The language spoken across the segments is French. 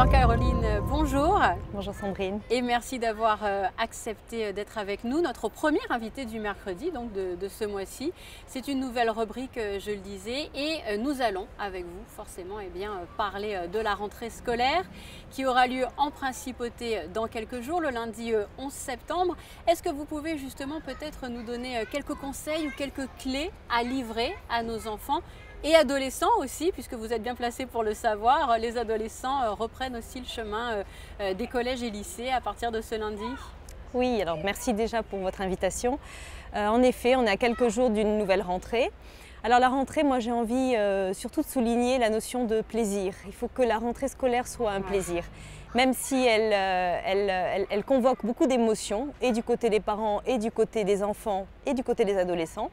Alors Caroline, bonjour. Bonjour Sandrine. Et merci d'avoir accepté d'être avec nous, notre première invitée du mercredi, donc de ce mois-ci. C'est une nouvelle rubrique, je le disais, et nous allons avec vous forcément parler de la rentrée scolaire qui aura lieu en principauté dans quelques jours, le lundi 11 septembre. Est-ce que vous pouvez justement peut-être nous donner quelques conseils ou quelques clés à livrer à nos enfants et adolescents aussi, puisque vous êtes bien placés pour le savoir, les adolescents reprennent aussi le chemin des collèges et lycées à partir de ce lundi. Oui, alors merci déjà pour votre invitation. En effet, on est à quelques jours d'une nouvelle rentrée. Alors la rentrée, moi j'ai envie surtout de souligner la notion de plaisir. Il faut que la rentrée scolaire soit un plaisir, même si elle convoque beaucoup d'émotions, et du côté des parents, et du côté des enfants, et du côté des adolescents.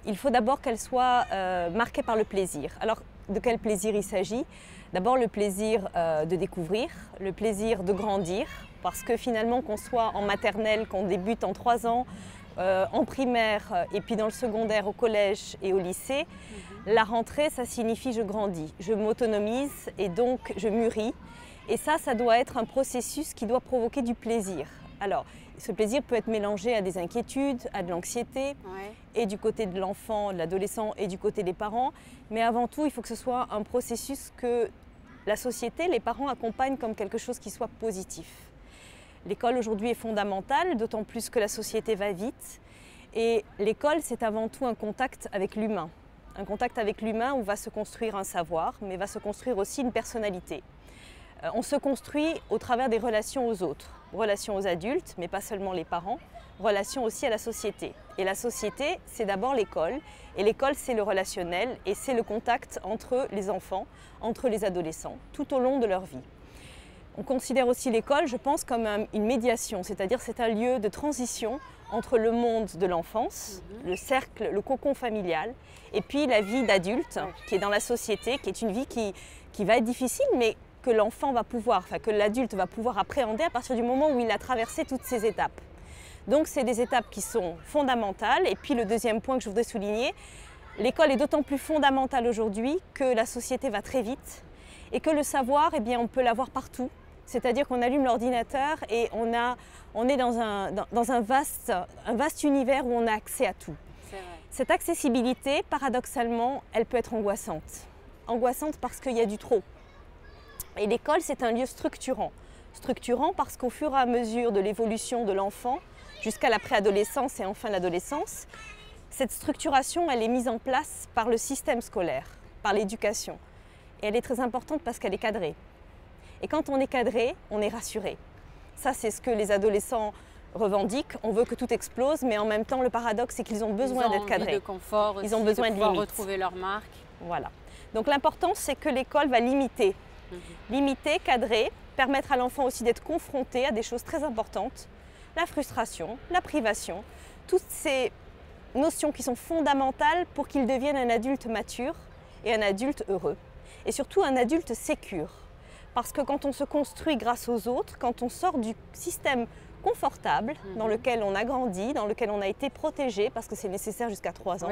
Il faut d'abord qu'elle soit marquée par le plaisir. Alors, de quel plaisir il s'agit? D'abord, le plaisir de découvrir, le plaisir de grandir, parce que finalement, qu'on soit en maternelle, qu'on débute en 3 ans, en primaire, et puis dans le secondaire, au collège et au lycée, la rentrée, ça signifie je grandis, je m'autonomise et donc je mûris. Et ça doit être un processus qui doit provoquer du plaisir. Alors, ce plaisir peut être mélangé à des inquiétudes, à de l'anxiété, et du côté de l'enfant, de l'adolescent, et du côté des parents. Mais avant tout, il faut que ce soit un processus que la société, les parents accompagnent comme quelque chose qui soit positif. L'école aujourd'hui est fondamentale, d'autant plus que la société va vite. Et l'école, c'est avant tout un contact avec l'humain. Un contact avec l'humain où va se construire un savoir, mais va se construire aussi une personnalité. On se construit au travers des relations aux autres, relations aux adultes, mais pas seulement les parents, relations aussi à la société. Et la société, c'est d'abord l'école, et l'école, c'est le relationnel, et c'est le contact entre les enfants, entre les adolescents, tout au long de leur vie. On considère aussi l'école, je pense, comme une médiation, c'est-à-dire c'est un lieu de transition entre le monde de l'enfance, le cercle, le cocon familial, et puis la vie d'adulte qui est dans la société, qui est une vie qui va être difficile, mais que l'enfant va pouvoir, que l'adulte va pouvoir appréhender à partir du moment où il a traversé toutes ces étapes. Donc c'est des étapes qui sont fondamentales. Et puis le deuxième point que je voudrais souligner, l'école est d'autant plus fondamentale aujourd'hui que la société va très vite et que le savoir, on peut l'avoir partout. C'est-à-dire qu'on allume l'ordinateur et on est dans un vaste univers où on a accès à tout. Cette accessibilité, paradoxalement, elle peut être angoissante. Angoissante parce qu'il y a du trop. Et l'école, c'est un lieu structurant. Structurant parce qu'au fur et à mesure de l'évolution de l'enfant, jusqu'à la préadolescence et enfin l'adolescence, cette structuration, elle est mise en place par le système scolaire, par l'éducation. Et elle est très importante parce qu'elle est cadrée. Et quand on est cadré, on est rassuré. Ça, c'est ce que les adolescents revendiquent. On veut que tout explose, mais en même temps, le paradoxe, c'est qu'ils ont besoin d'être cadrés. Ils ont envie de confort aussi, ils ont besoin de pouvoir limites. Retrouver leur marque. Voilà. Donc l'important, c'est que l'école va limiter. Limiter, cadrer, permettre à l'enfant aussi d'être confronté à des choses très importantes, la frustration, la privation, toutes ces notions qui sont fondamentales pour qu'il devienne un adulte mature et un adulte heureux. Et surtout un adulte sécure. Parce que quand on se construit grâce aux autres, quand on sort du système confortable dans lequel on a grandi, dans lequel on a été protégé, parce que c'est nécessaire jusqu'à 3 ans,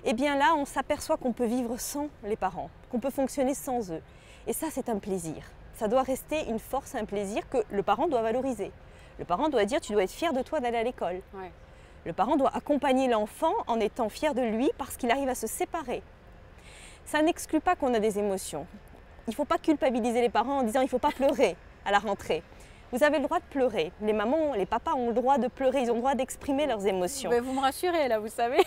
et bien là, on s'aperçoit qu'on peut vivre sans les parents, qu'on peut fonctionner sans eux. Et ça, c'est un plaisir. Ça doit rester une force, un plaisir que le parent doit valoriser. Le parent doit dire, tu dois être fier de toi d'aller à l'école. Le parent doit accompagner l'enfant en étant fier de lui parce qu'il arrive à se séparer. Ça n'exclut pas qu'on a des émotions. Il ne faut pas culpabiliser les parents en disant, il ne faut pas pleurer à la rentrée. Vous avez le droit de pleurer. Les mamans, les papas ont le droit de pleurer, ils ont le droit d'exprimer leurs émotions. Mais vous me rassurez là, vous savez.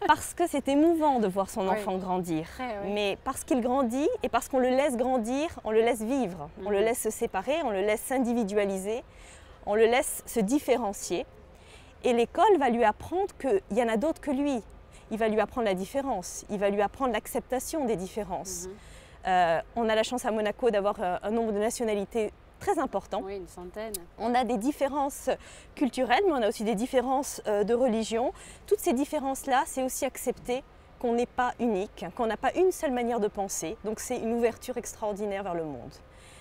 Parce que c'est émouvant de voir son enfant grandir. Mais parce qu'il grandit et parce qu'on le laisse grandir, on le laisse vivre. On le laisse se séparer, on le laisse s'individualiser, on le laisse se différencier. Et l'école va lui apprendre qu'il y en a d'autres que lui. Il va lui apprendre la différence, il va lui apprendre l'acceptation des différences. On a la chance à Monaco d'avoir un nombre de nationalités très important. Oui, une centaine. On a des différences culturelles, mais on a aussi des différences de religion. Toutes ces différences-là, c'est aussi accepter qu'on n'est pas unique, qu'on n'a pas une seule manière de penser. Donc c'est une ouverture extraordinaire vers le monde.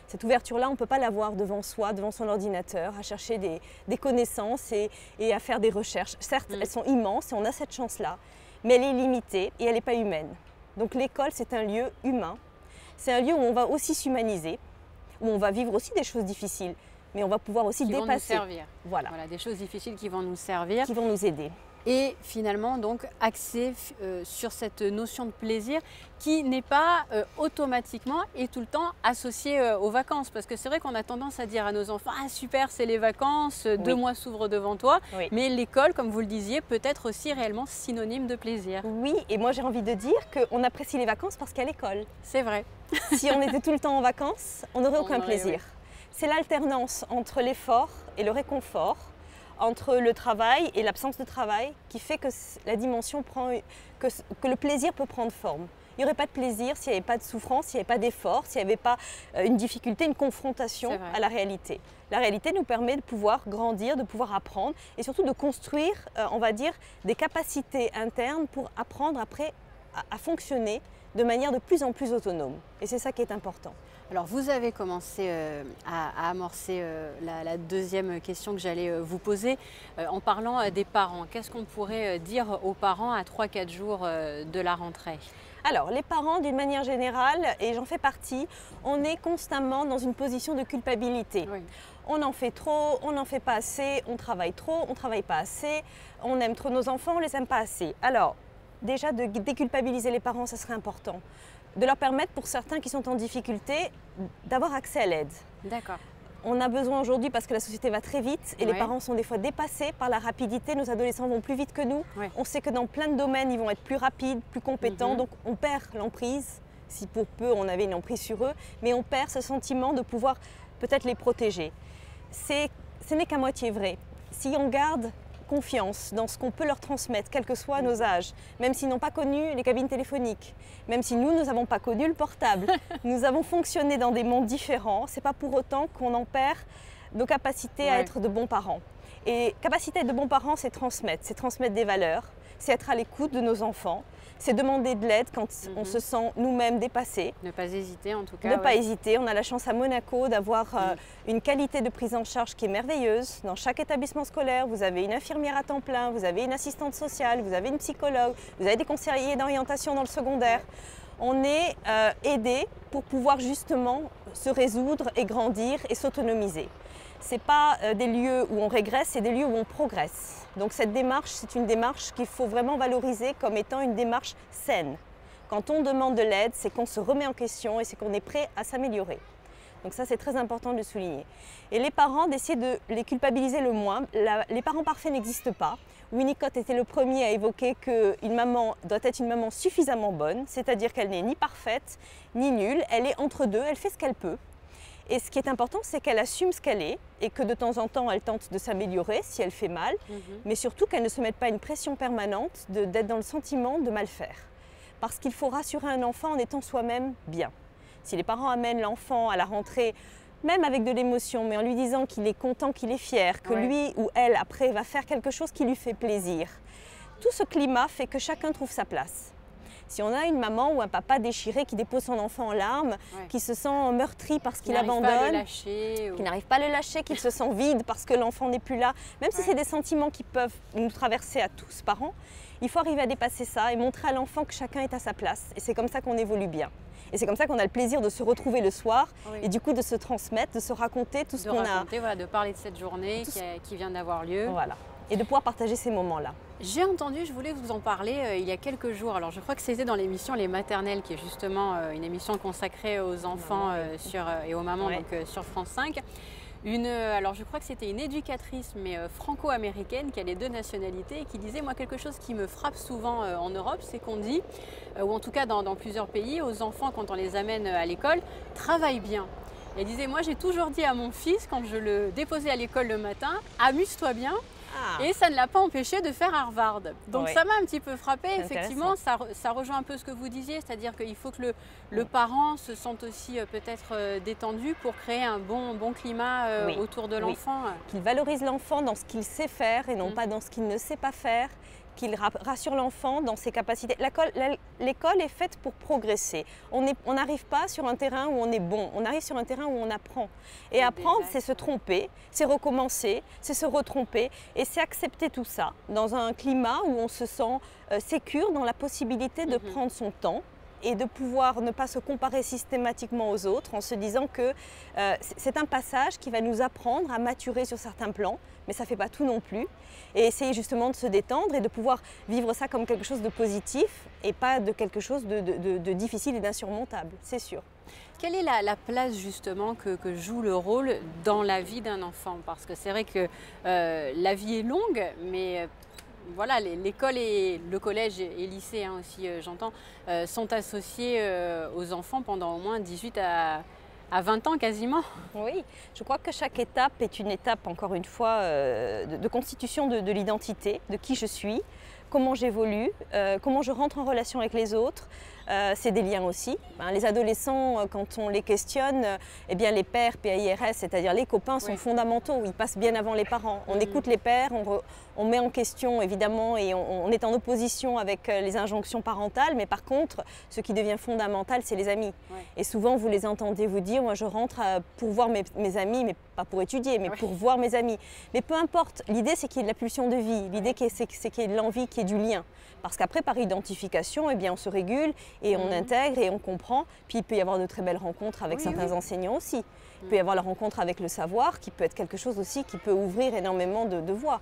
Cette ouverture-là, on ne peut pas l'avoir devant soi, devant son ordinateur, à chercher des connaissances et à faire des recherches. Certes, elles sont immenses et on a cette chance-là, mais elle est limitée et elle n'est pas humaine. Donc l'école, c'est un lieu humain. C'est un lieu où on va aussi s'humaniser. où on va vivre aussi des choses difficiles, mais on va pouvoir aussi dépasser. Vont nous servir. Voilà. Voilà, des choses difficiles qui vont nous servir. Qui vont nous aider. Et finalement donc axé sur cette notion de plaisir qui n'est pas automatiquement et tout le temps associée aux vacances. Parce que c'est vrai qu'on a tendance à dire à nos enfants « Ah super, c'est les vacances, 2 mois s'ouvrent devant toi Oui. ». Mais l'école, comme vous le disiez, peut être aussi réellement synonyme de plaisir. Oui, et moi j'ai envie de dire qu'on apprécie les vacances parce qu'il y a l'école. C'est vrai. Si on était tout le temps en vacances, on n'aurait aucun plaisir. Oui. C'est l'alternance entre l'effort et le réconfort, entre le travail et l'absence de travail, qui fait que la dimension que le plaisir peut prendre forme. Il n'y aurait pas de plaisir s'il n'y avait pas de souffrance, s'il n'y avait pas d'effort, s'il n'y avait pas une difficulté, une confrontation à la réalité. La réalité nous permet de pouvoir grandir, de pouvoir apprendre et surtout de construire, on va dire, des capacités internes pour apprendre après à fonctionner de manière de plus en plus autonome. Et c'est ça qui est important. Alors vous avez commencé à amorcer la deuxième question que j'allais vous poser en parlant des parents. Qu'est-ce qu'on pourrait dire aux parents à 3-4 jours de la rentrée? Alors les parents d'une manière générale, et j'en fais partie, on est constamment dans une position de culpabilité. Oui. On en fait trop, on n'en fait pas assez, on travaille trop, on ne travaille pas assez, on aime trop nos enfants, on ne les aime pas assez. Alors déjà de déculpabiliser les parents, ça serait important. De leur permettre, pour certains qui sont en difficulté, d'avoir accès à l'aide. D'accord. On a besoin aujourd'hui, parce que la société va très vite et les parents sont des fois dépassés par la rapidité, nos adolescents vont plus vite que nous. On sait que dans plein de domaines, ils vont être plus rapides, plus compétents, donc on perd l'emprise, si pour peu on avait une emprise sur eux, mais on perd ce sentiment de pouvoir peut-être les protéger. Ce n'est qu'à moitié vrai. Si on garde confiance dans ce qu'on peut leur transmettre, quels que soient nos âges, même s'ils n'ont pas connu les cabines téléphoniques, même si nous n'avons pas connu le portable, nous avons fonctionné dans des mondes différents, c'est pas pour autant qu'on en perd nos capacités à être de bons parents. Et capacité à être de bons parents, c'est transmettre des valeurs, c'est être à l'écoute de nos enfants, c'est demander de l'aide quand on se sent nous-mêmes dépassés. Ne pas hésiter en tout cas. Ne pas hésiter. On a la chance à Monaco d'avoir une qualité de prise en charge qui est merveilleuse. Dans chaque établissement scolaire, vous avez une infirmière à temps plein, vous avez une assistante sociale, vous avez une psychologue, vous avez des conseillers d'orientation dans le secondaire. On est aidé pour pouvoir justement se résoudre et grandir et s'autonomiser. Ce n'est pas des lieux où on régresse, c'est des lieux où on progresse. Donc cette démarche, c'est une démarche qu'il faut vraiment valoriser comme étant une démarche saine. Quand on demande de l'aide, c'est qu'on se remet en question et c'est qu'on est prêt à s'améliorer. Donc ça, c'est très important de le souligner. Et les parents, d'essayer de les culpabiliser le moins. Les parents parfaits n'existent pas. Winnicott était le premier à évoquer qu'une maman doit être une maman suffisamment bonne, c'est-à-dire qu'elle n'est ni parfaite ni nulle, elle est entre deux, elle fait ce qu'elle peut. Et ce qui est important, c'est qu'elle assume ce qu'elle est et que de temps en temps, elle tente de s'améliorer si elle fait mal, mais surtout qu'elle ne se mette pas une pression permanente d'être dans le sentiment de mal faire. Parce qu'il faut rassurer un enfant en étant soi-même bien. Si les parents amènent l'enfant à la rentrée, même avec de l'émotion, mais en lui disant qu'il est content, qu'il est fier, que lui ou elle, après, va faire quelque chose qui lui fait plaisir, tout ce climat fait que chacun trouve sa place. Si on a une maman ou un papa déchiré qui dépose son enfant en larmes, qui se sent meurtri parce qu'il abandonne, qui n'arrive pas à le lâcher, qu'il se sent vide parce que l'enfant n'est plus là, même si c'est des sentiments qui peuvent nous traverser à tous parents, il faut arriver à dépasser ça et montrer à l'enfant que chacun est à sa place. Et c'est comme ça qu'on évolue bien. Et c'est comme ça qu'on a le plaisir de se retrouver le soir et du coup de se transmettre, de se raconter tout ce qu'on a. Voilà, de parler de cette journée qui vient d'avoir lieu. Voilà. Et de pouvoir partager ces moments-là. J'ai entendu, je voulais vous en parler il y a quelques jours. Alors je crois que c'était dans l'émission Les Maternelles, qui est justement une émission consacrée aux enfants et aux mamans donc, sur France 5. Alors je crois que c'était une éducatrice mais franco-américaine qui a les deux nationalités et qui disait moi quelque chose qui me frappe souvent en Europe, c'est qu'on dit, ou en tout cas dans plusieurs pays, aux enfants quand on les amène à l'école, travaille bien. Elle disait moi j'ai toujours dit à mon fils quand je le déposais à l'école le matin, amuse-toi bien. Et ça ne l'a pas empêché de faire Harvard. Donc ça m'a un petit peu frappé. Effectivement, ça rejoint un peu ce que vous disiez, c'est-à-dire qu'il faut que le parent se sente aussi peut-être détendu pour créer un bon climat autour de l'enfant. Qu'il valorise l'enfant dans ce qu'il sait faire et non pas dans ce qu'il ne sait pas faire. Qu'il rassure l'enfant dans ses capacités. L'école est faite pour progresser. On n'arrive pas sur un terrain où on est bon, on arrive sur un terrain où on apprend. Et apprendre, c'est se tromper, c'est recommencer, c'est se retromper et c'est accepter tout ça dans un climat où on se sent sécure dans la possibilité de prendre son temps et de pouvoir ne pas se comparer systématiquement aux autres en se disant que c'est un passage qui va nous apprendre à maturer sur certains plans, mais ça ne fait pas tout non plus. Et essayer justement de se détendre et de pouvoir vivre ça comme quelque chose de positif et pas de quelque chose de difficile et d'insurmontable, c'est sûr. Quelle est la place justement que joue le rôle dans la vie d'un enfant? Parce que c'est vrai que la vie est longue, mais voilà, l'école et le collège et lycée hein, aussi, j'entends, sont associés aux enfants pendant au moins 18 à 20 ans quasiment. Oui, je crois que chaque étape est une étape, encore une fois, de constitution de l'identité, de qui je suis, comment j'évolue, comment je rentre en relation avec les autres. C'est des liens aussi. Les adolescents, quand on les questionne, eh bien les pairs, PAIRS, c'est-à-dire les copains, sont fondamentaux. Ils passent bien avant les parents. On écoute les pairs, on met en question évidemment et on est en opposition avec les injonctions parentales. Mais par contre, ce qui devient fondamental, c'est les amis. Et souvent, vous les entendez vous dire, moi je rentre pour voir mes amis, mais pas pour étudier, mais pour voir mes amis. Mais peu importe, l'idée c'est qu'il y ait de la pulsion de vie. L'idée c'est qu'il y ait de l'envie, qu'il y ait du lien. Parce qu'après, par identification, eh bien, on se régule et on intègre et on comprend. Puis il peut y avoir de très belles rencontres avec certains enseignants aussi. Il peut y avoir la rencontre avec le savoir qui peut être quelque chose aussi qui peut ouvrir énormément de voies.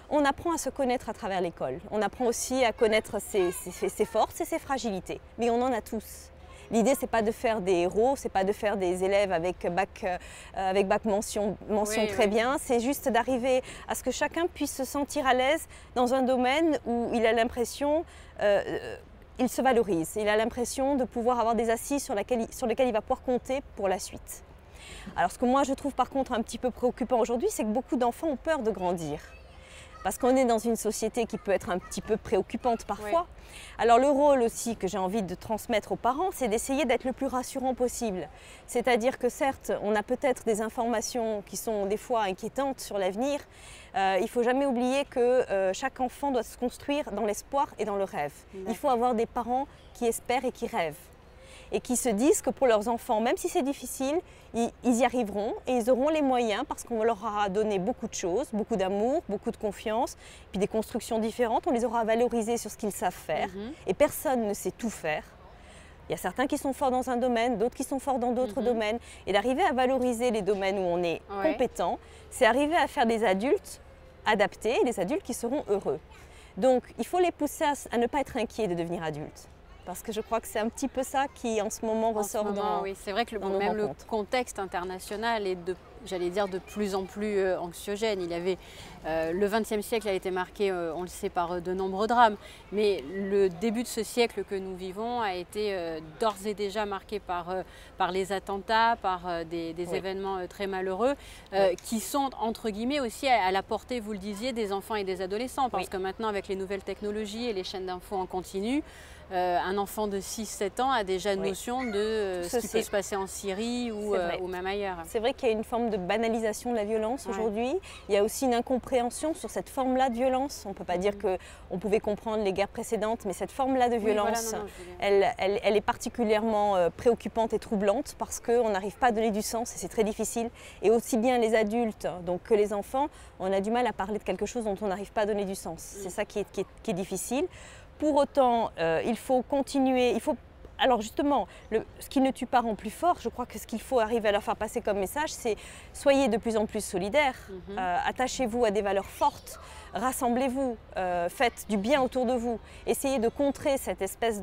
On apprend à se connaître à travers l'école. On apprend aussi à connaître ses forces et ses fragilités. Mais on en a tous. L'idée, c'est pas de faire des héros, c'est pas de faire des élèves avec bac mention très bien, c'est juste d'arriver à ce que chacun puisse se sentir à l'aise dans un domaine où il a l'impression, il se valorise, il a l'impression de pouvoir avoir des assises sur lesquelles il va pouvoir compter pour la suite. Alors ce que moi je trouve par contre un petit peu préoccupant aujourd'hui, c'est que beaucoup d'enfants ont peur de grandir. Parce qu'on est dans une société qui peut être un petit peu préoccupante parfois. Alors le rôle aussi que j'ai envie de transmettre aux parents, c'est d'essayer d'être le plus rassurant possible. C'est-à-dire que certes, on a peut-être des informations qui sont des fois inquiétantes sur l'avenir. Il ne faut jamais oublier que chaque enfant doit se construire dans l'espoir et dans le rêve. Il faut avoir des parents qui espèrent et qui rêvent. Et qui se disent que pour leurs enfants, même si c'est difficile, ils y arriveront et ils auront les moyens parce qu'on leur aura donné beaucoup de choses, beaucoup d'amour, beaucoup de confiance, puis des constructions différentes, on les aura valorisés sur ce qu'ils savent faire et personne ne sait tout faire. Il y a certains qui sont forts dans un domaine, d'autres qui sont forts dans d'autres domaines et d'arriver à valoriser les domaines où on est compétent, c'est arriver à faire des adultes adaptés et des adultes qui seront heureux. Donc il faut les pousser à ne pas être inquiets de devenir adultes. Parce que je crois que c'est un petit peu ça qui, en ce moment, ressort dans oui, c'est vrai que même le contexte international est, j'allais dire, de plus en plus anxiogène. Il y avait, le XXe siècle a été marqué, on le sait, par de nombreux drames. Mais le début de ce siècle que nous vivons a été d'ores et déjà marqué par les attentats, par des événements très malheureux, qui sont, entre guillemets, aussi à la portée, vous le disiez, des enfants et des adolescents. Parce que maintenant, avec les nouvelles technologies et les chaînes d'infos en continu, un enfant de 6-7 ans a déjà notion de ce qui peut se passer en Syrie ou même ailleurs. C'est vrai qu'il y a une forme de banalisation de la violence aujourd'hui. Il y a aussi une incompréhension sur cette forme-là de violence. On ne peut pas dire qu'on pouvait comprendre les guerres précédentes, mais cette forme-là de violence, elle est particulièrement préoccupante et troublante parce qu'on n'arrive pas à donner du sens et c'est très difficile. Et aussi bien les adultes donc, que les enfants, on a du mal à parler de quelque chose dont on n'arrive pas à donner du sens. C'est ça qui est difficile. Pour autant, il faut continuer, alors justement, ce qui ne tue pas rend plus fort. Je crois que ce qu'il faut arriver à leur faire passer comme message, c'est soyez de plus en plus solidaires, attachez-vous à des valeurs fortes, rassemblez-vous, faites du bien autour de vous, essayez de contrer cette espèce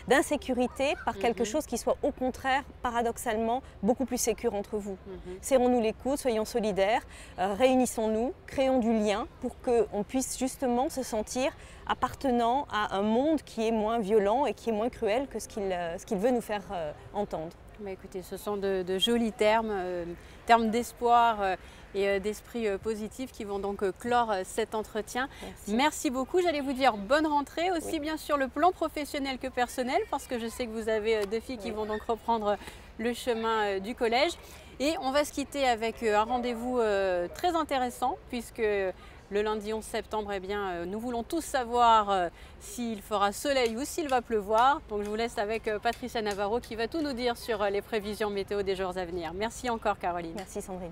d'insécurité par quelque chose qui soit au contraire, paradoxalement, beaucoup plus sécure entre vous. Serrons-nous les coudes, soyons solidaires, réunissons-nous, créons du lien pour qu'on puisse justement se sentir appartenant à un monde qui est moins violent et qui est moins cruel que ce qu'il veut nous faire entendre. Bah écoutez, ce sont de jolis termes, termes d'espoir et d'esprit positif qui vont donc clore cet entretien. Merci beaucoup. J'allais vous dire bonne rentrée, aussi bien sur le plan professionnel que personnel, parce que je sais que vous avez deux filles qui vont donc reprendre le chemin du collège. Et on va se quitter avec un rendez-vous très intéressant, puisque le lundi 11 septembre, eh bien, nous voulons tous savoir s'il fera soleil ou s'il va pleuvoir. Donc je vous laisse avec Patricia Navarro qui va tout nous dire sur les prévisions météo des jours à venir. Merci encore Caroline. Merci Sandrine.